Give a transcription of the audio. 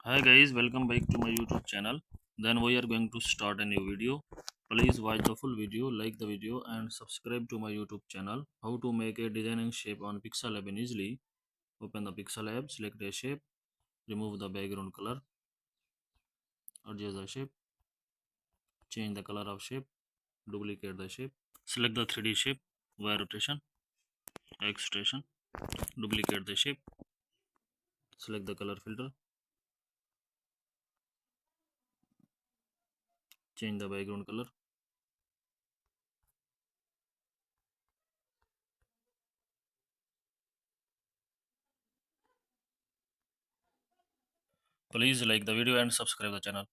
Hi guys, welcome back to my YouTube channel. Then we are going to start a new video. Please watch the full video, like the video and subscribe to my YouTube channel. How to make a designing shape on Pixel Lab easily. Open the Pixel Lab, select a shape, remove the background color, adjust the shape, change the color of shape, duplicate the shape. Select the 3D shape, Y rotation, X rotation, duplicate the shape, select the color filter, change the background color. Please like the video and subscribe the channel.